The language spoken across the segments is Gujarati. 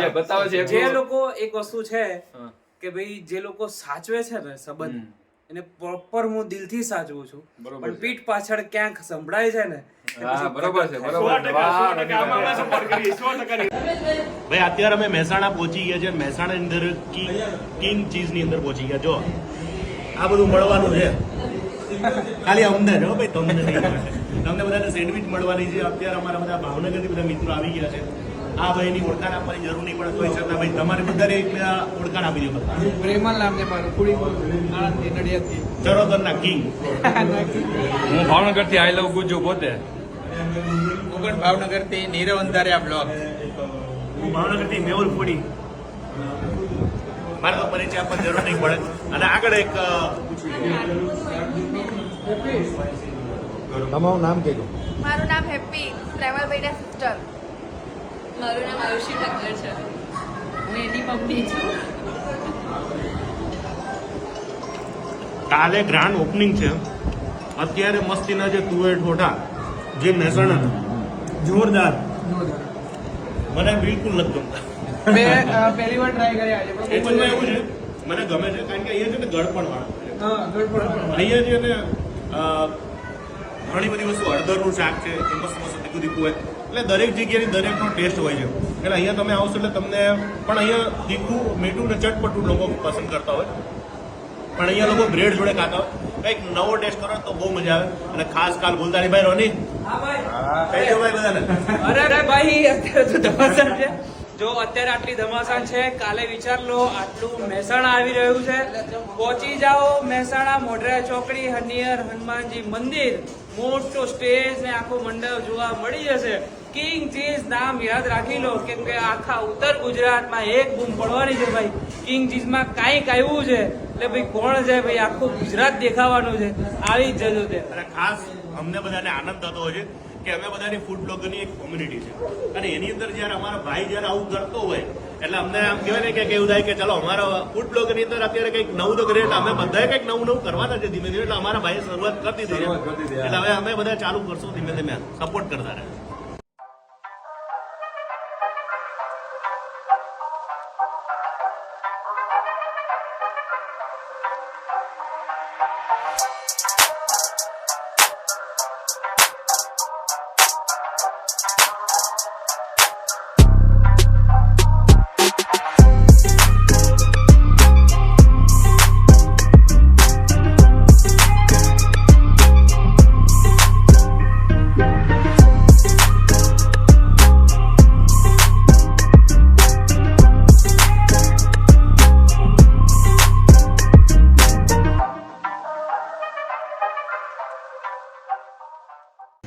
છે બતાવે છે જે લોકો એક વસ્તુ છે કે ભાઈ જે લોકો સાચવે છે ને સંબંધ એને પ્રોપર હું દિલથી સાચવું છું, પણ પીઠ પાછળ ક્યાંક સંભળાય છે ને બરોબર છે, બરોબર. ભાઈ અત્યારે અમે મહેસાણા પહોંચી ગયા છે. મહેસાણા અંદર કિંગ ચીઝ ની અંદર પહોંચી ગયા. જો આ બધું મળવાનું છે, ખાલી અમને જો ભાઈ, તમને નહીં મળે. તમને બધાને સેન્ડવિચ મળવાની છે. અત્યારે અમારા બધા ભાવનગરથી બધા મિત્રો આવી ગયા છે. આ ભાઈની ઓળખાણ આપવાની જરૂર નહીં પડે, કોઈ છતાં ભાઈ તમારે બધાને ઓળખાણ આપી દો. પ્રેમલ નામ ને મારું કુડી આણંદથી નડિયાદથી ચરોતરના કિંગ. હું ભાવનગર થી આઈ લવ ગુજ્જુ પોતે. હું પણ ભાવનગરથી નીરવ અંધારિયા બ્લોગ. હું ભાવનગરથી મેહુલ ફૂડી. મારે તો પરિચય આપવાની જરૂર નહીં પડે. અને આગળ એક તમારું નામ કહેજો. મારું નામ હેપી, પ્રેમલભાઈના સિસ્ટર. મારું નામ આયુષી ઠક્કર છે, હું એની મમ્મી છું. કાલે ગ્રાન્ડ ઓપનિંગ છે. અત્યારે મસ્તીના જે તુવેર ઠોઠા જે મહેસાણા જોરદાર, મને બિલકુલ નથી ગમતા. મેં પહેલી વાર ટ્રાય કર્યા છે. એકચ્યુઅલી એવું છે, મને ગમે છે કારણ કે અહીંયા છે ને ગળપણ વાળા અહીંયા છે ને ઘણી બધી વસ્તુ, હળદરનું શાક છે, મસ્ત મસ્ત તીખું તીખું હોય, એટલે દરેક જગ્યાની દરેકનો ટેસ્ટ હોય છે. એટલે અહીંયા તમે આવશો એટલે તમને પણ અહીંયા તીખું, મીઠું ને ચટપટું લોકો પસંદ કરતા હોય, પણ અહીંયા લોકો બ્રેડ જોડે ખાતા હોય. કંઈક નવો ટેસ્ટ કરો તો બહુ મજા આવે. અને ખાસ કાલ બોલતા નહીં ભાઈ રોની, કહી દો ભાઈ બધાને. અરે ભાઈ અત્યારે તો ધમાસાન છે. જો અત્યારે આટલી ધમાસાન છે, કાલે વિચાર લો આટલું મહેસાણા આવી રહ્યું છે. પહોંચી જાઓ મહેસાણા મોઢેરા ચોકડી નિયર હનુમાનજી મંદિર, મોટો સ્ટેજ ને આખો મંડપ જોવા મળી જશે. કિંગ ચીઝ નામ યાદ રાખી લો, કેમ કે આખા ઉત્તર ગુજરાતમાં એક બૂમ પડવાની છે ભાઈ. કિંગ ચીઝમાં કાંઈક આવ્યું છે એટલે ભાઈ કોણ છે ભાઈ, આખું ગુજરાત દેખાવાનું છે. આવી જ જજો તે. અને ખાસ અમને બધાને આનંદ થતો હોય છે કે અમે બધાની ફૂડ બ્લોગરની એક કોમ્યુનિટી છે, અને એની અંદર જયારે અમારા ભાઈ જયારે આવું કરતો હોય એટલે અમને આમ કહેવાય ને કે એવું થાય કે ચલો અમારા ફૂડ બ્લોગની અંદર અત્યારે કંઈક નવું તો કરીએ, એટલે અમે બધાએ કંઈક નવું નવું કરવાના છે ધીમે ધીમે. એટલે અમારા ભાઈએ શરૂઆત કરી દીધી છે, એટલે હવે અમે બધા ચાલુ કરશું ધીમે ધીમે, સપોર્ટ કરતા રહે.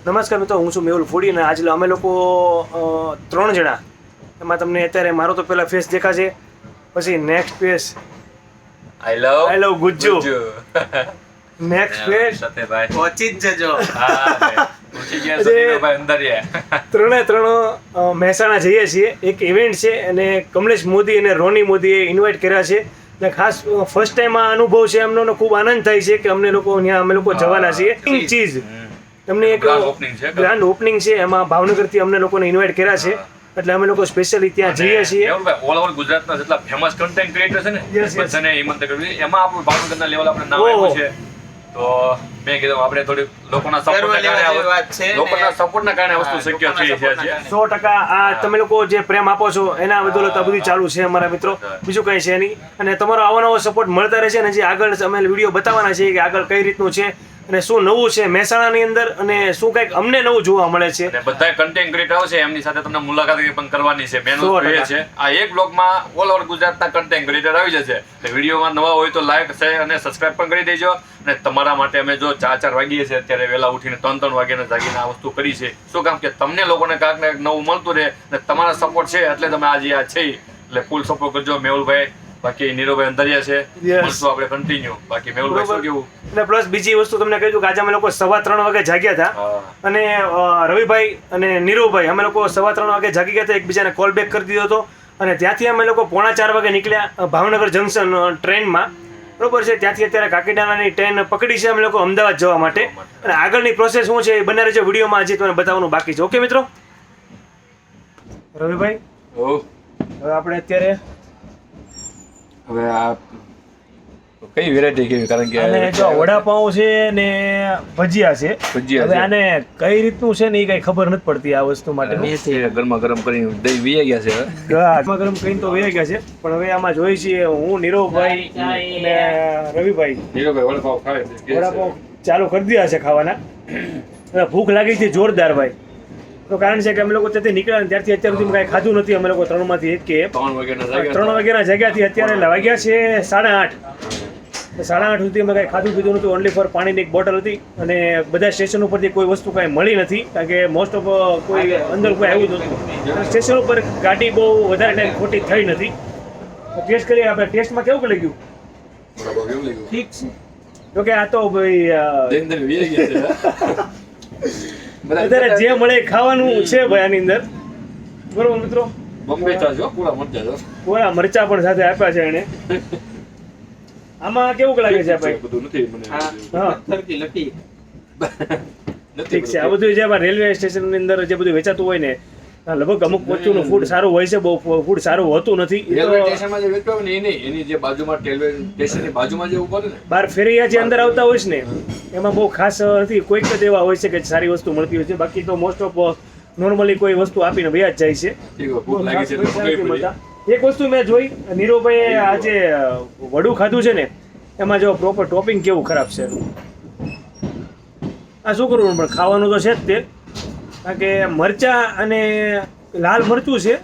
નમસ્કાર મિત્રો, હું છું મેહુલ ફૂડી અને આજે અમે લોકો 3 જણા, એમાં તમને અત્યારે મારો તો પહેલા ફેસ દેખાશે, પછી નેક્સ્ટ ફેસ આઈ લવ ગુજ્જુ, નેક્સ્ટ ફેસ સત્યભાઈ. પહોંચી જ જજો. પહોંચી ગયા સત્યભાઈ અંદરિયા. ત્રણે મહેસાણા જઈએ છીએ. એક ઇવેન્ટ છે અને કમલેશ મોદી અને રોની મોદીએ ઇન્વાઇટ કર્યા છે, અને ખાસ ફર્સ્ટ ટાઈમ આ અનુભવ છે એમનો. ખૂબ આનંદ થાય છે કે અમે લોકો જવાના છીએ. કિંગ ચીઝ એમને એક ગ્રાન્ડ ઓપનિંગ છે, એમાં ભાવનગરથી અમને લોકોને ઇન્વાઇટ કર્યા છે, એટલે અમે લોકો સ્પેશિયલી ત્યાં જઈએ છીએ. ઓલ ઓવર ગુજરાતના જેટલા ફેમસ કન્ટેન્ટ ક્રિએટર છે ને બધાને હિંમત કર્યું, એમાં આપણું ભાવનગરના લેવલ આપણે નામ આવ્યું છે. તો મેં કીધું આપણે થોડી લોકોના સપોર્ટના કારણે વસ્તુ શક્ય થઈ છે. 100% આ તમે લોકો જે પ્રેમ આપો છો એના બદોલત આ બધું ચાલુ છે અમારા મિત્રો, બીજું કંઈ છે નહીં. અને તમારો આવો નવો સપોર્ટ મળતા રહેશે, અને જે આગળ અમે વિડીયો બતાવવાના છે કે આગળ કઈ રીતનું છે અને શું નવું છે મહેસાણાની અંદર, અને શું કંઈક અમને નવું જોવા મળે છે. બધા કન્ટેન્ટ ક્રિએટર આવશે, એમની સાથે તમને મુલાકાત પણ કરવાની છે. મેન વસ્તુ એ છે આ એક બ્લોગમાં ઓલ ઓવર ગુજરાતના કન્ટેન્ટ ક્રિએટર આવી જશે. વિડીયોમાં નવા હોય તો લાઈક, શેર અને સબસ્ક્રાઇબ પણ કરી દેજો. અને તમારા માટે અમે જો 4 વાગીએ છીએ અત્યારે વહેલા ઉઠીને 3 વાગ્યાને જાગીને આ વસ્તુ કરી છે. શું કામ કે તમને લોકોને કાંઈક ને નવું મળતું રહે, અને તમારા સપોર્ટ છે એટલે તમે આજે આ છે, એટલે ફૂલ સપોર્ટ કરજો મેહુલભાઈ. બાકી નીરવભાઈ અંદરિયા છે, મળશું આપણે કન્ટિન્યુ. બાકી મેહુલભાઈ શું કેવું? અને પ્લસ બીજી વસ્તુ તમને કહી દઉં કે આજે અમે લોકો 3:15 વાગે જાગ્યા હતા, અને રવિભાઈ અને નીરવભાઈ અમે લોકો 3:15 વાગે જાગી ગયા હતા, એકબીજાને કોલ બેક કરી દીધો હતો, અને ત્યાંથી અમે લોકો 3:45 વાગે નીકળ્યા ભાવનગર જંકશન ટ્રેનમાં, બરોબર છે. ત્યાંથી અત્યારે કાકીનાડાની ટ્રેન પકડી છે અમે લોકો અમદાવાદ જવા માટે, અને આગળની પ્રોસેસ શું છે એ બના રહેજો વિડીયોમાં, હજી તમને બતાવવાનું બાકી છે. ઓકે મિત્રો? રવિભાઈ હવે આપણે અત્યારે હવે આ કઈ વેરાયટી કેવી? કારણ કે અને જો વડાપાઉં છે ને ભજીયા છે. ભજીયા હવે છે. આને કઈ રીતનું છે ને એ કઈ ખબર નથી પડતી આ વસ્તુ માટે. ગરમા ગરમ કરીને દહીં વી ગયા છે હવે. ગરમા ગરમ કઈ તો વહી ગયા છે, પણ હવે આમાં જોઈ છીએ હું, નીરવભાઈ અને રવિભાઈ નીરવભાઈ વડાપાઉં ખાવે છે. વડાપાઉં ચાલુ કરી દીધા છે ખાવાના. હવે ભૂખ લાગી છે જોરદાર ભાઈ. તો કારણ છે કે અમે લોકો ત્યાંથી નીકળ્યા ને ત્યારથી અત્યાર સુધી કાંઈ ખાધું નથી અમે લોકો 3 માંથી એક કે 3 વાગ્યાના જાગ્યા 3 વાગ્યાના જગ્યાથી અત્યારે વાગ્યા છે 8:30. 8:30 સુધી અમે કાંઈ ખાધું પીધું નહોતું. ઓનલી ફોર પાણીની એક બોટલ હતી અને બધા સ્ટેશન ઉપરથી કોઈ વસ્તુ કાંઈ મળી નથી, કારણ કે મોસ્ટ ઓફ કોઈ અંદર કોઈ આવ્યું જ નહોતું. સ્ટેશન ઉપર ગાડી બહુ વધારે ટાઈમ ખોટી થઈ નથી. ટેસ્ટ કરીએ આપણે. ટેસ્ટમાં કેવું લાગ્યું? વડાપાઉં કેવું લાગ્યું? ઠીક છે. જો કે આ તો ભાઈ દહીં દહીં વી ગયા છે. અત્યારે જે મળે એ ખાવાનું છે ભાઈ આની અંદર. બરોબર મિત્રો, બોમ્બે ચા જો પૂરા મરચા જો. પૂરા મરચા પણ સાથે આપ્યા છે એને. આમાં કેવું લાગે છે ભાઈ? બધું નથી મને. હા પથ્થરથી લટી ઠીક છે. આ બધું જે રેલવે સ્ટેશન ની અંદર જે બધું વેચાતું હોય ને, લગભગ અમુક વસ્તુનું ફૂડ સારું હોય છે, બહુ ફૂડ સારું હોતું નથી. એ રેલવે તો સ્ટેશનમાં જે વેચવા ને એ નહીં, એની જે બાજુમાં રેલવે સ્ટેશનની બાજુમાં જે ઉભા ને બાર ફેરિયા જે અંદર આવતા હોય છે ને, એમાં બહુ ખાસ નથી. કોઈક જ એવા હોય છે કે સારી વસ્તુ મળતી હોય છે, બાકી તો મોસ્ટ ઓફ નોર્મલી કોઈ વસ્તુ આપીને વયા જ જાય છે. ઠીક હોય, ભૂખ લાગી છે એટલે ખાસ કોઈ મંગાવી મળતા. પડી. એક વસ્તુ મેં જોઈ, નીરવભાઈએ આજે વડું ખાધું છે ને, એમાં જો પ્રોપર ટોપિંગ કેવું ખરાબ છે. આ શું કરવું પણ ખાવાનું તો છે જ તે, કારણ કે મરચા અને લાલ મરચું છે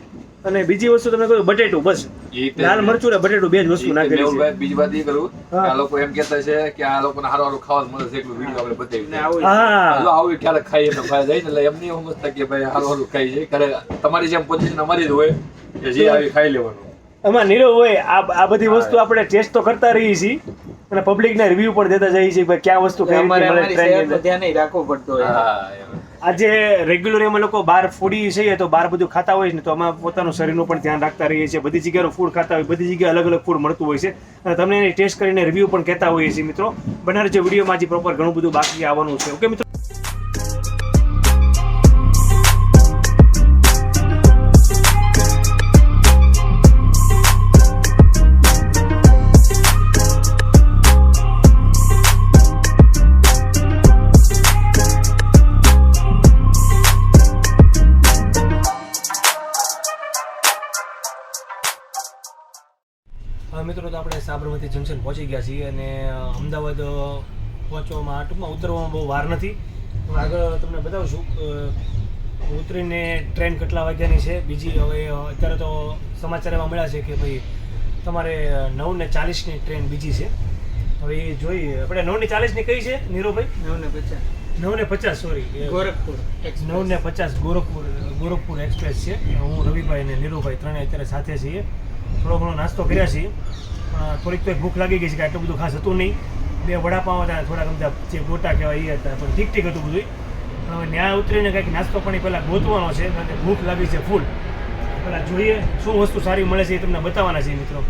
અને બીજી વસ્તુ તમને કહ્યું બટેટું. બસ એ તે- લાલ મરચું ને બટેટું બે જ વસ્તુ નાખેલી છે. મેહુલભાઈ, બીજી વાત એ કરું કે હા. આ લોકો એમ કહેતા છે કે આ લોકોને હારું હારું ખાવાનું મળે છે, એટલું વિડીયો આપણે બતાવી દઈએ. હા જો આવું ક્યારેક ખાઈએ તો ખાઈ જાય ને, એટલે એમ નહીં સમજતા કે ભાઈ હારું હારું ખાઈ જાય. કરે તમારી જેમ પોઝિશન અમારી જ હોય કે જે આવી ખાઈ લેવાનું. આમાં નીરવ હોય આ બધી વસ્તુ આપણે ટેસ્ટ તો કરતા રહીએ છીએ અને પબ્લિકને રિવ્યુ પણ દેતા જઈએ છીએ ભાઈ ક્યાં વસ્તુ કઈ રીતે અમારે મળે અમારી ટ્રેનની સેહતનું અંદર. ધ્યાન ય રાખવું પડતું હોય. હા, એમ. આજે રેગ્યુલર અમે લોકો બહાર ફૂડી છીએ તો બહાર બધું ખાતા હોય ને, તો અમે પોતાનું શરીરનું પણ ધ્યાન રાખતા રહીએ છીએ. બધી જગ્યાનું ફૂડ ખાતા હોય, બધી જગ્યાએ અલગ અલગ ફૂડ મળતું હોય છે અને તમને એની ટેસ્ટ કરીને રિવ્યુ પણ કહેતા હોઈએ છીએ. મિત્રો બનાર જે વિડીયોમાં હજી પ્રોપર ઘણું બધું બાકી આવવાનું છે. ઓકે મિત્રો, હા મિત્રો, તો આપણે સાબરમતી જંકશન પહોંચી ગયા છીએ અને અમદાવાદ પહોંચવામાં ટૂંકમાં ઉતરવામાં બહુ વાર નથી. હું આગળ તમને બતાવું છું ઉતરીને ટ્રેન કેટલા વાગ્યાની છે. બીજી હવે અત્યારે તો સમાચાર એવા મળ્યા છે કે ભાઈ તમારે 9:40ની ટ્રેન બીજી છે. હવે એ જોઈએ આપણે. 9:40ની કઈ છે નીરુભાઈ? 9:50 સોરી, ગોરખપુર 9:50 ગોરખપુર એક્સપ્રેસ છે. હું રવિભાઈ અને નીરુભાઈ ત્રણેય અત્યારે સાથે છીએ. થોડો ઘણો નાસ્તો કર્યા છીએ, પણ થોડીક તો ભૂખ લાગી ગઈ છે કે આટલું બધું ખાસ હતું નહીં. 2 વડાપાઉં હતા, થોડા ગમતા જે ગોટા કહેવાય એ હતા, પણ ઠીક ઠીક હતું બધું. હવે ન્યા ઉતરીને કંઈક નાસ્તો પાણી પહેલાં ગોતવાનો છે, કારણ કે ભૂખ લાગી છે ફૂલ. પહેલાં જોઈએ શું વસ્તુ સારી મળે છે એ તમને બતાવવાના છે મિત્રો.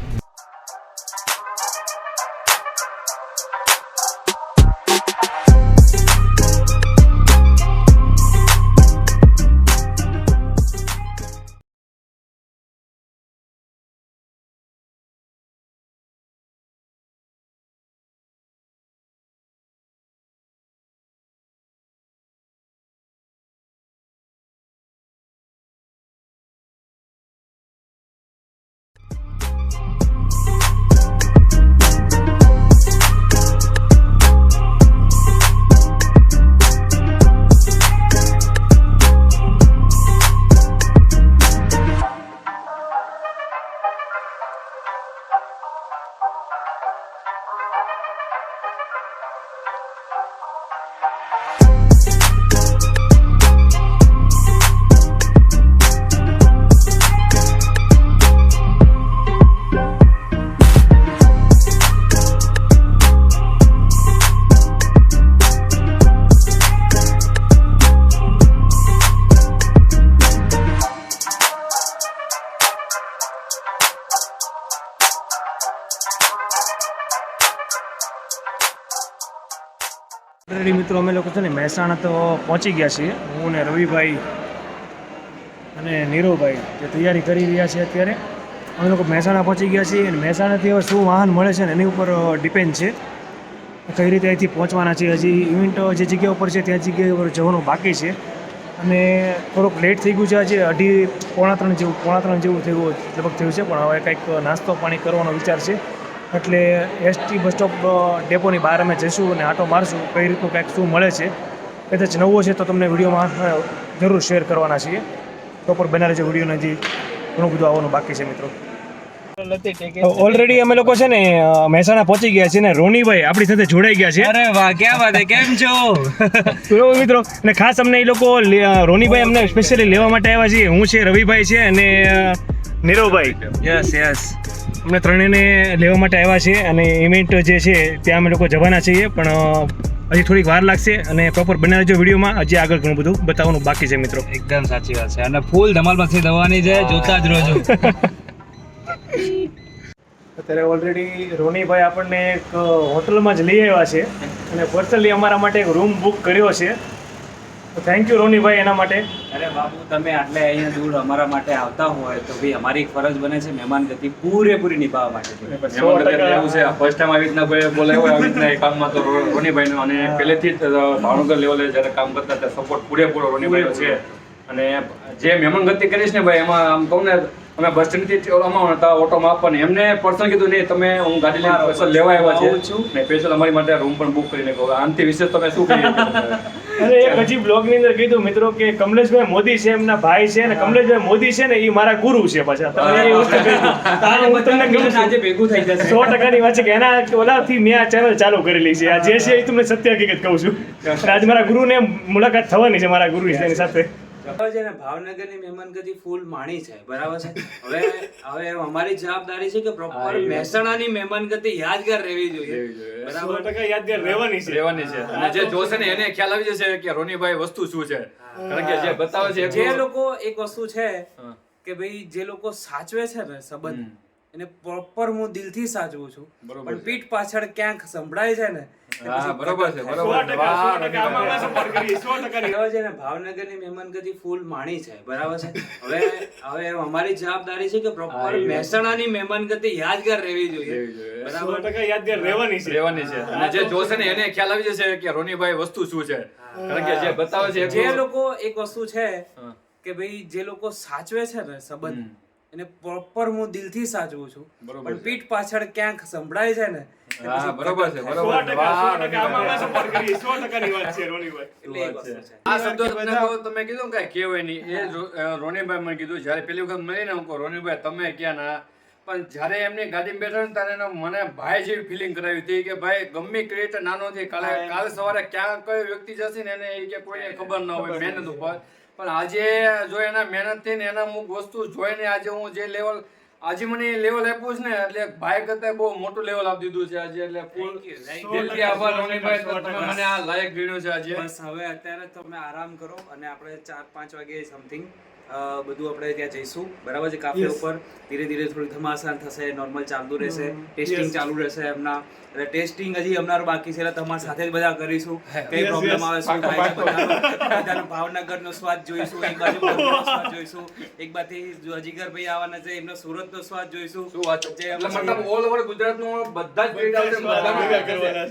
ઓલરેડી મિત્રો અમે લોકો છે ને મહેસાણા તો પહોંચી ગયા છીએ. હું ને રવિભાઈ અને નીરવભાઈ જે તૈયારી કરી રહ્યા છે અત્યારે. અમે લોકો મહેસાણા પહોંચી ગયા છીએ અને મહેસાણાથી હવે શું વાહન મળે છે ને એની ઉપર ડિપેન્ડ છે કઈ રીતે અહીંથી પહોંચવાના છે. હજી ઇવેન્ટ જે જગ્યા ઉપર છે ત્યાં જગ્યા ઉપર જવાનું બાકી છે અને થોડુંક લેટ થઈ ગયું છે. આજે પોણા ત્રણ જેવું થયું લગભગ થયું છે, પણ હવે કંઈક નાસ્તો પાણી કરવાનો વિચાર છે એટલે એસટી બસ સ્ટોપ ડેપોની બહાર અમે જઈશું અને આટો મારશું કઈ રીતનું કંઈક શું મળે છે. કદાચ નવો છે તો તમને વિડીયોમાં જરૂર શેર કરવાના છીએ. પ્રોપર બના રહેજો વિડીયોને, હજી ઘણું બધું આવવાનું બાકી છે મિત્રો. ઓલરેડી અમે લોકો છે ને મહેસાણા પહોંચી ગયા છે ને રોનીભાઈ આપણી સાથે જોડાઈ ગયા છે. અરે વાહ, ક્યાં વાત હે, કેમ છો? બરોબર મિત્રો, અને ખાસ અમને એ લોકો રોનીભાઈ અમને સ્પેશિયલી લેવા માટે આવ્યા છીએ. હું છે, રવિભાઈ છે અને નીરવભાઈ. યસ અમને ત્રણેયને લેવા માટે આવ્યા છે અને ઇવેન્ટ જે છે ત્યાં અમે લોકો જવાના છીએ, પણ હજી થોડીક વાર લાગશે અને પ્રોપર બનાવી જો વિડીયોમાં. હજી આગળ ઘણું બધું બતાવવાનું બાકી છે મિત્રો. એકદમ સાચી વાત છે અને ફૂલ ધમાલ મસ્તી દવાની છે, જોતા જ રહેજો. અત્યારે ઓલરેડી રોનીભાઈ આપણને એક હોટલમાં જ લઈ આવ્યા છે અને પર્સનલી અમારા માટે એક રૂમ બુક કર્યો છે. તો થેન્ક યુ રોનીભાઈ એના માટે. અરે બાબુ, તમે આટલે અહીંયા દૂર અમારા માટે આવતા હોય તો ભાઈ અમારી એક ફરજ બને છે મહેમાન ગતિ પૂરેપૂરી નિભાવવા માટે. એવું છે, ફર્સ્ટ ટાઈમ આવી રીતના કોઈ બોલાવ્યો આવી રીતના એ કામમાં તો રોનીભાઈનો, અને પહેલેથી જ ભાવનગર લેવલે જ્યારે કામ કરતા ત્યારે સપોર્ટ પૂરેપૂરો રોનીભાઈનો છે. અને જે મહેમાન ગતિ કરીશ ને ભાઈ, એમાં આમ કહું ને, અમે બસ સ્ટેન્ડથી ઓલામાં હતા ઓટોમાં આપવાને, એમને પર્સનલ કીધું નહીં તમે હું ગાડી લઈને સ્પેશિયલ લેવા આવ્યા છે ને સ્પેશિયલ અમારી માટે રૂમ પણ બુક કરીને કહો. આનાથી વિશેષ તમે શું કહીએ? અરે એક હજી બ્લોગની અંદર કીધું મિત્રો કે કમલેશભાઈ મોદી છે એમના ભાઈ છે અને કમલેશભાઈ મોદી છે ને એ મારા ગુરુ છે. પાછા તમે એ વસ્તુ કહી દીધી. હું તમને કહું છું, આજે ભેગું થઈ જશે. 100%ની વાત છે કે એના ઓલાથી મેં આ ચેનલ ચાલુ કરેલી છે. આ જે છે એ તમને સત્ય હકીકત કહું છું. અને આજે મારા ગુરુને મુલાકાત થવાની છે, મારા ગુરુ છે એની સાથે. ભાવનગરની મહેમાનગતિ ફૂલ માણી છે, બરાબર છે. હવે અમારી જવાબદારી છે કે પ્રોપર મહેસાણાની મહેમાનગતિ યાદગાર રહેવી જોઈએ. બરાબર, 100% યાદગાર રહેવાની છે. અને જે જોશે ને એને ખ્યાલ આવી જશે કે રોનીભાઈ વસ્તુ શું છે. કારણ કે જે બતાવે છે જે લોકો એક વસ્તુ છે કે ભાઈ જે લોકો સાચવે છે ને સંબંધ, એને પ્રોપર હું દિલથી સાચવું છું, પણ પીઠ પાછળ ક્યાંક સંભળાય છે ને. બરોબર છે, ભાવનગરની મહેમાનગતિ ફૂલ માણી છે, બરાબર છે. હવે અમારી જવાબદારી છે કે પ્રોપર મહેસાણાની મહેમાનગતિ યાદગાર રહેવી જોઈએ. બરાબર, 100% યાદગાર રહેવાની છે. અને જે જોશે ને એને ખ્યાલ આવી જશે કે રોનીભાઈ વસ્તુ શું છે. કારણ કે જે બતાવે છે જે લોકો એક વસ્તુ છે કે ભાઈ જે લોકો સાચવે છે ને સંબંધ, એને પ્રોપર હું દિલથી સાચવું છું, પણ પીઠ પાછળ ક્યાંક સંભળાય છે ને. બરોબર છે, આ શબ્દો તમે કીધું કઈ કહેવાય નહીં. એ રોનીભાઈ મને કીધું જયારે પેલી વખત મળીને હું કહું રોનીભાઈ તમે ક્યાં ના, પણ જયારે એમની ગાડી બેઠા ને ત્યારે મને ભાઈ જેવી ફિલિંગ કરાવી હતી કે ભાઈ ગમે ક્રિએટર નાનો છે, કાલે સવારે ક્યાં કયો વ્યક્તિ જશે ને એને એ કે કોઈને ખબર ન હોય મહેનત ઉપર, પણ આજે જો એના મહેનતથી ને એના અમુક વસ્તુ જોઈને આજે હું જે લેવલ આજે મને લેવલ આપ્યું છે ને, એટલે ભાઈ કરતા બહુ મોટું લેવલ આપી દીધું છે આજે. એટલે ફૂલ દિલથી આભાર રોનીભાઈ, તમે મને આ લાયક ગણ્યો છે આજે. બસ હવે અત્યારે તમે આરામ કરો અને આપણે 4-5 વાગે સમથિંગ બધું આપણે ત્યાં જઈશું, બરાબર છે. કાફે ઉપર ધીરે ધીરે થોડી ધમાસાન થશે, નોર્મલ ચાલતું રહેશે, ટેસ્ટિંગ ચાલુ રહેશે એમના. એટલે ટેસ્ટિંગ હજી અમારું બાકી છે, એટલે તમારી સાથે જ બધા કરીશું. કઈ પ્રોબ્લેમ આવે શું થાય છે બધાનો ભાવનગરનો સ્વાદ જોઈશું, એક બાજુ ગોધરાનો સ્વાદ જોઈશું, એક બાજુથી જીગરભાઈ આવવાના છે એમનો સુરતનો સ્વાદ જોઈશું. શું વાત છે, એટલે મતલબ ઓલ ઓવર ગુજરાતનો બધા જ ભેગા છે,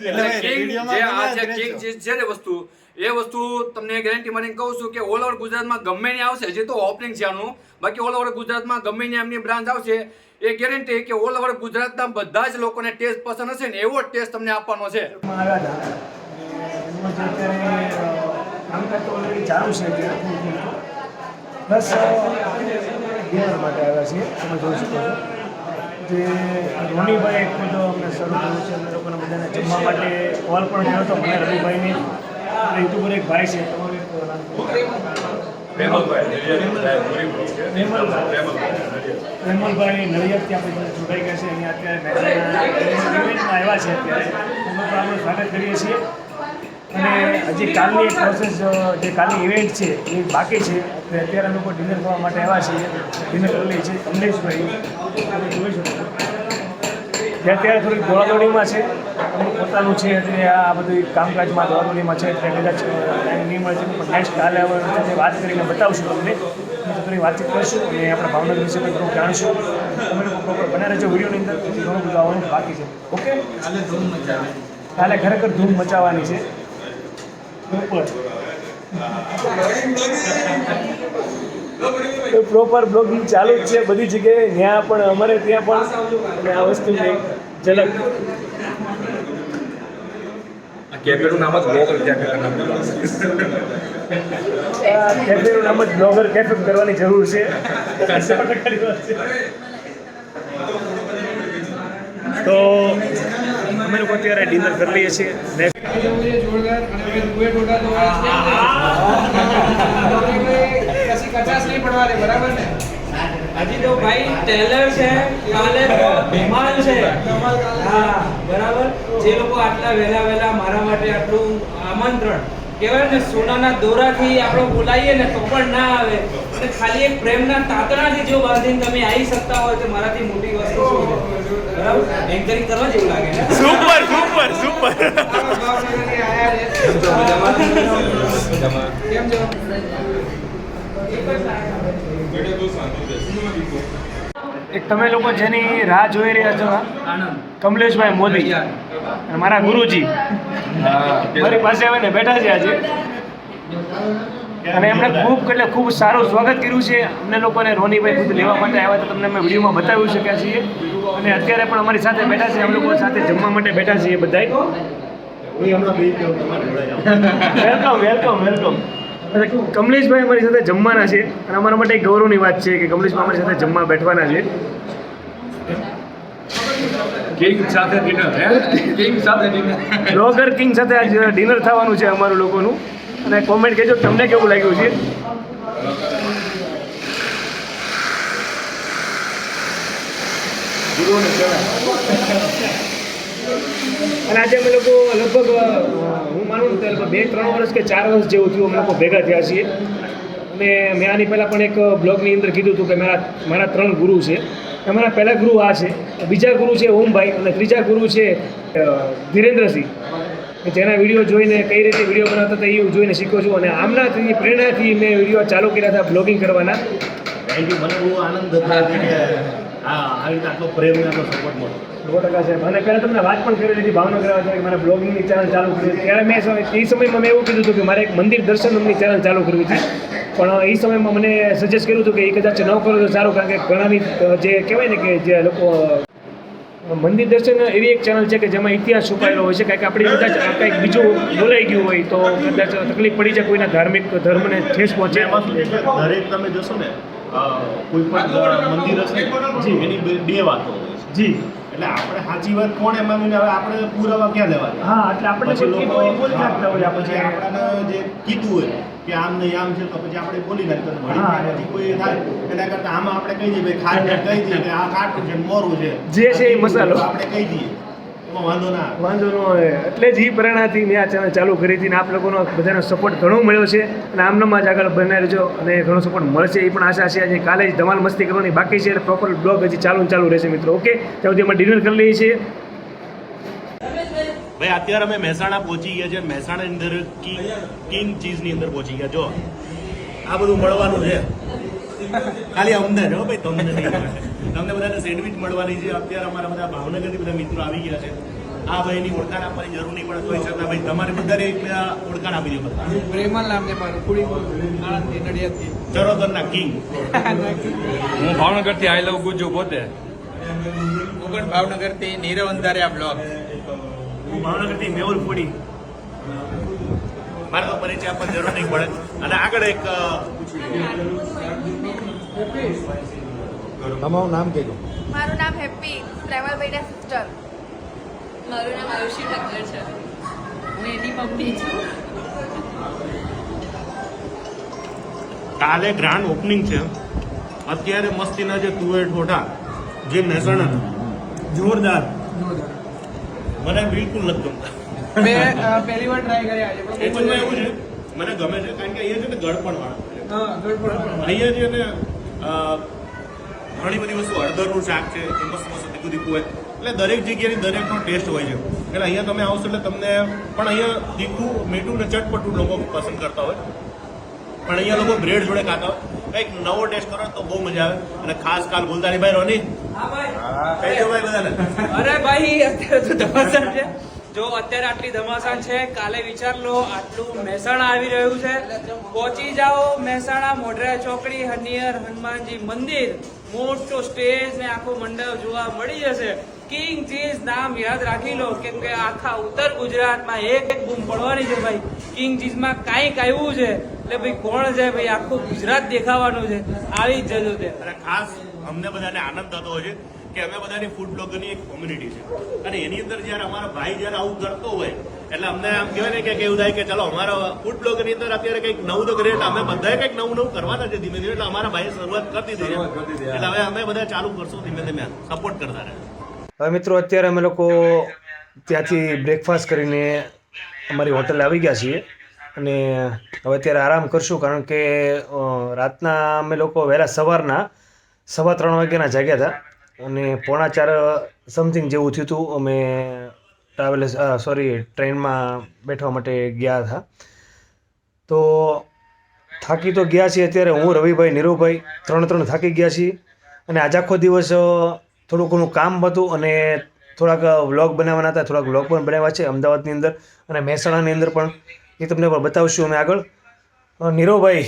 એટલે કિંગ જે આ જે કિંગ જે છે વસ્તુ, એ વસ્તુ તમને ગેરંટી મને કહું છું કે ઓલ ઓવર ગુજરાતમાં ગમે ની આવશે. હજી તો ઓપનિંગ છે આનું, બાકી ઓલ ઓવર ગુજરાતમાં ગમે ની એમની બ્રાન્ચ આવશે, એ ગેરંટી કે ઓલ ઓવર ગુજરાતના બધા જ લોકોને ટેસ્ટ પસંદ હશે ને એવો ટેસ્ટ તમને આપવાનો છે. ચાલુ છે પ્લસ ડિનર માટે આવ્યા છીએ, તમે જોઈ શકો છો. જે રોનીભાઈ ખુદ અમને શરૂ કર્યું છે, અમે લોકોને બધાને જમવા માટે કોલ પણ કર્યો હતો. મને રવિભાઈને યુટ્યુબર એક ભાઈ છે, રેમલભાઈ નડિયાદથી આપણે જોડાઈ ગયા છે. અહીંયા અત્યારે ઇવેન્ટમાં આવ્યા છે. અત્યારે અમે પણ આપણે સ્વાગત કરીએ છીએ. અને હજી કાલની એક પ્રોસેસ, જે કાલની ઇવેન્ટ છે એ બાકી છે. અત્યારે અમે લોકો ડિનર કરવા માટે આવ્યા છીએ, ડિનર કરી લઈએ છીએ. કમલેશભાઈ તમે જોઈ શકો કે અત્યારે થોડીક દોડાદોડીમાં છે, અમુક પોતાનું છે, એટલે આ બધું કામકાજમાં દોડાદોડીમાં છે, એટલે કદાચ ટાઈમ નહીં મળે છે, પણ નેક્સ્ટ કાલે હવે વાત કરીને બતાવશું તમને. થોડી વાતચીત કરીશું અને આપણે ભાવનગર વિશે પણ થોડું જાણીશું. તમે લોકો પ્રોપર બના રહેજો વિડીયોની અંદર, તેથી ઘણું બધું આવવાનું બાકી છે. ઓકે, કાલે ખરેખર ધૂમ મચાવવાની છે. પ્રોપર બ્લોગિંગ ચાલુ જ છે બધી જગ્યાએ, ત્યાં પણ અમારે ત્યાં પણ. અને આ વસ્તુની એક ઝલક. કેફેનું નામ જ બ્લોગર કેફે કેફેનું નામ જ બ્લોગર કેફે કરવાની જરૂર છે. તો અમે લોકો અત્યારે ડિનર કરી લઈએ છીએ. હજી તો ભાઈ ટેલર છે, કાલે તો ધમાલ છે. હા બરાબર. જે લોકો આટલા વહેલા મારા માટે આટલું આમંત્રણ કહેવાય ને, સોનાના દોરાથી આપણે બોલાવીએ ને તો પણ ના આવે, અને ખાલી એક પ્રેમના તાતણાથી જો બાંધીને તમે આવી શકતા હોય તો મારાથી મોટી વસ્તુ શું છે? બરાબર, એન્કરિંગ કરવા જેવું લાગે ને. Super super super. કેમ છો? એક તમે લોકો જેની રાહ જોઈ રહ્યા છો, કમલેશભાઈ મોદી અને મારા ગુરુજી મારી પાસે આવીને બેઠા છે આજે, અને એમણે ખૂબ સારું સ્વાગત કર્યું છે. અમને લોકોને રોનીભાઈ ખુદ લેવા માટે આવ્યા હતા, તમને અમે વિડીયોમાં બતાવી શક્યા છીએ. અને અત્યારે પણ અમારી સાથે બેઠા છે, અમે લોકો સાથે જમવા માટે બેઠા છીએ બધાય. વેલકમ. કમલેશભાઈ અમારી સાથે જમવાના છે, અને અમારા માટે એક ગૌરવની વાત છે કે કમલેશભાઈ અમારી સાથે જમવા બેઠવાના છે. કિંગ સાથે ડિનર. બ્લોગર કિંગ સાથે આજ ડિનર થવાનું છે અમારું લોકોનું. અને કોમેન્ટ કહેજો તમને કેવું લાગ્યું છે. અને આજે અમે લોકો લગભગ હું માનું તો લગભગ 2-3 વર્ષ કે 4 વર્ષ જેવું થયું અમે લોકો ભેગા થયા છીએ. અને મેં આની પહેલાં પણ એક બ્લોગની અંદર કીધું હતું કે મારા 3 ગુરુ છે. અમારા પહેલા ગુરુ આ છે, બીજા ગુરુ છે ઓમભાઈ, અને ત્રીજા ગુરુ છે ધીરેન્દ્રસિંહ, જેના વિડીયો જોઈને કઈ રીતે વિડીયો બનાવતા હતા એ જોઈને શીખો છું. અને આમનાથી પ્રેરણાથી મેં વિડીયો ચાલુ કર્યા હતા બ્લોગિંગ કરવાના. Thank you. મને બહુ આનંદ થતો કે આ રીતે આટલો પ્રેમ અને આટલો સપોર્ટ મળે. 100% છે. અને પહેલાં તમને વાત પણ કરી હતી ભાવનગર આવ્યા કે મારે બ્લોગિંગની ચેનલ ચાલુ કરી. ત્યારે મેં એ સમયમાં મેં એવું કીધું હતું કે મારે એક મંદિર દર્શનની ચેનલ ચાલુ કરવી હતી. પણ એ સમયમાં મને સજેસ્ટ કર્યું હતું કે એ કદાચ ન કરો તો સારું, કારણ કે ઘણાની જે કહેવાય ને કે જે લોકો મંદિર દર્શન એવી એક ચેનલ છે કે જેમાં ઇતિહાસ છુપાયેલો હોય છે. કારણ કે આપણે કદાચ કંઈક બીજું બોલાઈ ગયું હોય તો કદાચ તકલીફ પડી જાય, કોઈના ધાર્મિક ધર્મને ઠેસ પહોંચે. દરેક તમે જોશો ને કોઈ પણ મંદિર હશે જી એની બે વાતો હોય છે. જી, એટલે આપણે સાચી વાત કોણ એમ માનીને હવે આપણે પુરાવા ક્યાં લેવા? હા, એટલે આપણે પછી લોકો બોલી નાખતા હોય. પછી આપણને જે કીધું હોય કે આમ નહીં આમ છે તો પછી આપણે બોલી નાખતા હોય. હા. પછી કોઈ થાય એના કરતાં આમાં આપણે કહી દઈએ ભાઈ ખાટ કહી દઈએ કે આ ખાટું છે મોરું છે જે છે એ મસાલો આપણે કહી દઈએ, એમાં વાંધો ના આવે. વાંધો ન હોય. એટલે જ એ પ્રેરણાથી મેં આ ચેનલ ચાલુ કરી હતી. અને આપ લોકોનો બધાનો સપોર્ટ ઘણો મળ્યો છે, અને આમનામાં જ આગળ બનાવી રહેજો, અને ઘણો સપોર્ટ મળશે એ પણ આશા છે. આજે કાલે જ ધમાલ મસ્તી કરવાની બાકી છે, એટલે પ્રોપર બ્લોગ હજી ચાલુ રહેશે મિત્રો. ઓકે, ત્યાં સુધી અમે ડિનર કરી લઈએ છીએ. ભાઈ અત્યારે અમે મહેસાણા પહોંચી ગયા છે. મહેસાણાની અંદર કિંગ ચીઝની અંદર પહોંચી ગયા. જો આ બધું મળવાનું છે, ખાલી અમને જો ભાઈ, તમને નહીં મળે. તમને બધાને સેન્ડવિચ મળવાની છે. અત્યારે અમારા બધા ભાવનગરથી બધા મિત્રો આવી ગયા છે. આ ભાઈની ઓળખાણ આપવાની જરૂર નહીં પડે, તોય છતાં ભાઈ તમારે બધાને એક ઓળખાણ આપી દો બધા. પ્રેમલ નામ છે મારું, કુડી આણંદથી, નડિયાદથી. ચરોતરના કિંગ. હું ભાવનગરથી આઈ લવ ગુજ્જુ પોતે. હું પણ ભાવનગરથી નીરવ અંધારિયા બ્લોગ. હું ભાવનગરથી મેહુલ ફૂડી. મારે તો પરિચય આપવાની જરૂર નહીં પડે. અને આગળ એક તમારું નામ કહેજો. મારું નામ હેપી, પ્રેમલભાઈના સિસ્ટર. મારું નામ આયુષી ઠક્કર છે, હું એની મમ્મી છું. કાલે ગ્રાન્ડ ઓપનિંગ છે. અત્યારે મસ્તીના જે તુવેર ઠોઠા જે મહેસાણા જોરદાર, મને બિલકુલ નથી ગમતા. મેં પહેલી વાર ટ્રાય કર્યા આજે. એકચુઅલી એવું છે, મને ગમે છે કારણ કે અહીંયા છે ને ગળપણ વાળા હા, ગડબડ. અહીંયા છે ને ઘણી બધી વસ્તુ, હળદરનું શાક છે, મસ્ત મસ્ત તીખું તીખું હોય, એટલે દરેક જગ્યાની દરેકનો ટેસ્ટ હોય છે. એટલે અહીંયા તમે આવશો એટલે તમને પણ અહીંયા તીખું મીઠું ને ચટપટું લોકો પસંદ કરતા હોય, પણ અહીંયા લોકો બ્રેડ જોડે ખાતા હોય. કંઈક નવો ટેસ્ટ કરો તો બહુ મજા આવે અને ખાસ કાલ ભૂલતા નહીં ભાઈ રોની હા ભાઈ કહી દો ભાઈ બધાને. અરે ભાઈ અત્યારે તો ધમાસાન છે. જો અત્યારે આટલી ધમાસાન છે, કાલે વિચાર લો આટલું મહેસાણા આવી રહ્યું છે. પહોંચી જાઓ મહેસાણા મોઢેરા ચોકડી હનિયર હનુમાનજી મંદિર, મોટો સ્ટેજ ને આખો મંડપ જોવા મળી જશે. કિંગ ચીઝ નામ યાદ રાખી લો, કેમ કે આખા ઉત્તર ગુજરાતમાં એક બૂમ પડવાની છે ભાઈ. કિંગ ચીઝમાં કાંઈક આવ્યું છે એટલે ભાઈ કોણ છે ભાઈ, આખું ગુજરાત દેખાવાનું છે. આવી જ જજો તે. અને ખાસ અમને બધાને આનંદ થતો હોય છે કે અમે બધાની ફૂડ બ્લોગરની એક કોમ્યુનિટી છે અને એની અંદર જ્યારે અમારો ભાઈ જ્યારે આવું કરતો હોય એટલે અમને આમ કહેવાય ને કે એવું થાય કે ચલો અમારા ફૂડ બ્લોગની અંદર અત્યારે કંઈક નવું તો કરીએ એટલે અમે બધાએ કંઈક નવું કરવાના છે ધીમે ધીમે. એટલે અમારા ભાઈએ શરૂઆત કરી દીધી છે એટલે હવે અમે બધા ચાલુ કરશું ધીમે ધીમે સપોર્ટ કરતા રહે. હવે મિત્રો અત્યારે અમે લોકો ત્યાંથી બ્રેકફાસ્ટ કરીને અમારી હોટલે આવી ગયા છીએ અને હવે અત્યારે આરામ કરશું, કારણ કે રાતના અમે લોકો વહેલા સવારના 3:15 વાગ્યાના જાગ્યા હતા અને 3:45 સમથિંગ જેવું થયું હતું. અમે ટ્રેનમાં બેઠવા માટે ગયા હતા. તો થાકી તો ગયા છીએ અત્યારે. હું, રવિભાઈ, નીરુભાઈ ત્રણ થાકી ગયા છીએ અને આજ આખો દિવસ થોડું ઘણું કામ હતું અને થોડાક વ્લોગ બનાવવાના હતા. થોડાક વ્લોગ પણ બનાવ્યા છે અમદાવાદની અંદર અને મહેસાણાની અંદર પણ, એ તમને પણ બતાવશું અમે આગળ. નીરવભાઈ,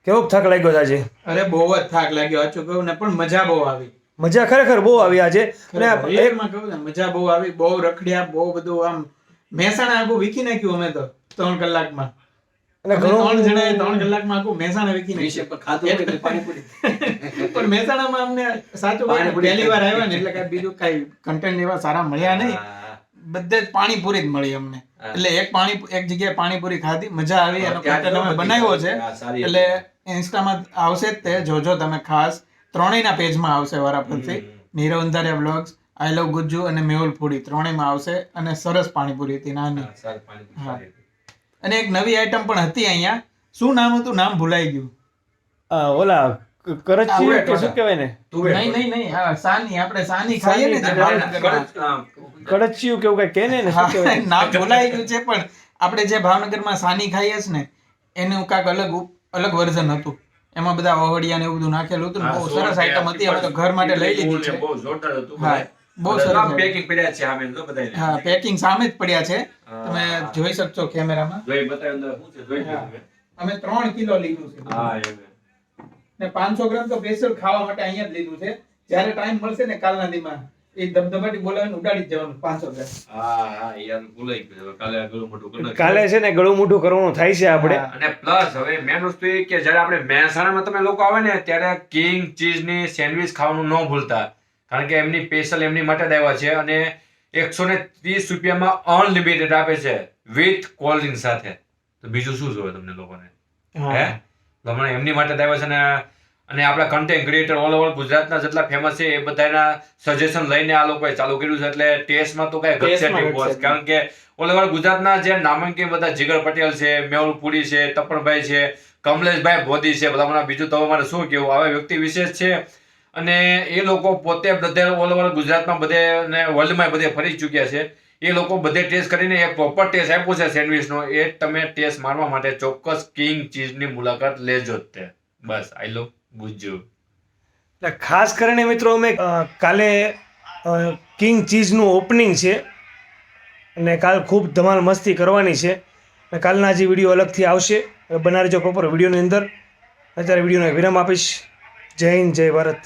કેવો થાક લાગ્યો છે આજે? અરે બહુ જ થાક લાગ્યો અચૂક કહું ને, પણ મજા બહુ આવી. મજા ખરેખર બહુ આવી આજે. અને એકમાં કહું ને મજા બહુ આવી, બહુ રખડ્યા, બહુ બધું આમ મહેસાણા આખું વીખી નાખ્યું અમે તો 3 કલાકમાં. અને અમે ઘણું 3 જણાએ 3 કલાકમાં આખું મહેસાણા વીખી નાખ્યું. પણ મહેસાણામાં અમને સાચું કહું ને, પહેલી વાર આવ્યા ને એટલે કઈ બીજું કઈ કન્ટેન્ટ એવા સારા મળ્યા નહીં. બધે જ પાણીપુરી જ મળી અમને. એટલે એક જગ્યાએ પાણીપુરી ખાધી, મજા આવી. એનો content અમે બનાવ્યો છે એટલે ઇન્સ્ટામાં આવશે જ તે, જોજો તમે ખાસ. ત્રણેયના પેજમાં આવશે વારાફરતી. નીરવ અંધારિયા બ્લોગ્સ, આઈ લવ ગુજ્જુ અને મેહુલ ફૂડી ત્રણેયમાં આવશે. અને સરસ પાણીપુરી હતી નાની. હા. અને એક નવી આઈટમ પણ હતી અહીંયા. શું નામ હતું? નામ ભૂલાઈ ગયું. ઓલા કરચી કે શું કહેવાય ને, નહીં. હા, સાની. આપણે સાની ખાઈએ ને જે ભાવનગરમાં. કડચિયું કેવું કઈ કહે ને શું કહેવાય? નામ ભૂલાઈ ગયું છે, પણ આપણે જે ભાવનગરમાં સાની ખાઈએ છે ને એનું કાંઈક અલગ વર્ઝન હતું. એમાં બધા ઓહળિયા ને એવું બધું નાખેલું હતું ને બહુ સરસ આઈટમ હતી. અમે તો ઘર માટે લઈ લીધી છે. બહુ જોરદાર હતું. હા, બહુ સરસ. પેકિંગ પડ્યા છે સામે તો બધાય. હા, પેકિંગ સામે જ પડ્યા છે, તમે જોઈ શકશો કેમેરામાં. જોઈ બતાવ અંદર શું છે જોઈ લો તમે. અમે 3 કિલો લીધું છે હા એમ. ને 500 ગ્રામ તો સ્પેશિયલ ખાવા માટે અહીંયા જ લીધું છે. જ્યારે ટાઈમ મળશે ને કાલના દીમાં એ ધબધબાટી બોલાવીને ઉડાડી જ જવાનું 500 ગ્રામ. હા યાર ભૂલાઈ ગયું. કાલે ગળું મોટું કરી નાખ્યું. કાલે છે ને ગળું મોઢું કરવાનું થાય છે આપણે. અને પ્લસ હવે મેન વસ્તુ એ કે જ્યારે આપણે મહેસાણામાં તમે લોકો આવે ને ત્યારે કિંગ ચીઝની સેન્ડવિચ ખાવાનું ન ભૂલતા, કારણ કે એમની સ્પેશિયલ એમની માટે જ આવ્યા છે અને 130 રૂપિયામાં અનલિમિટેડ આપે છે વિથ કોલ્ડ ડ્રિંક સાથે. તો બીજું શું જોઈએ તમને લોકોને? હે હમણાં એમની માટે જ આવ્યા છે ને. અને આપણા કન્ટેન્ટ ક્રિએટર ઓલ ઓવર ગુજરાતના જેટલા ફેમસ છે એ બધાના સજેશન લઈને આ લોકોએ ચાલુ કર્યું છે. એટલે ટેસ્ટમાં તો કઈ ઘટશે નહીં બોસ, કારણ કે ઓલ ઓવર ગુજરાતના જે નામાંકિત બધા જીગર પટેલ છે, મેહુલ પૂરી છે, તપણભાઈ છે, કમલેશભાઈ ભોદી છે, બધા બીજું તો મારે શું કેવું, આવા વ્યક્તિ વિશેષ છે. અને એ લોકો પોતે બધે ઓલ ઓવર ગુજરાતમાં બધે ને વર્લ્ડમાં બધે ફરી ચૂક્યા છે. એ લોકો બધે ટેસ્ટ કરીને એક પ્રોપર ટેસ્ટ આપ્યો છે સેન્ડવિચનો. એ તમે ટેસ્ટ મારવા માટે ચોક્કસ કિંગ ચીઝની મુલાકાત લેજો જ તે. બસ આઈ લવ ગુજ્જુ. ખાસ કરીને મિત્રો અમે કાલે કિંગ ચીઝનું ઓપનિંગ છે અને કાલ ખૂબ ધમાલ મસ્તી કરવાની છે. અને કાલના જે વિડીયો અલગથી આવશે, બનાવી રહેજો પ્રોપર વિડીયોની અંદર. અત્યારે વિડીયોને વિરામ આપીશ. જય હિન્દ, જય ભારત.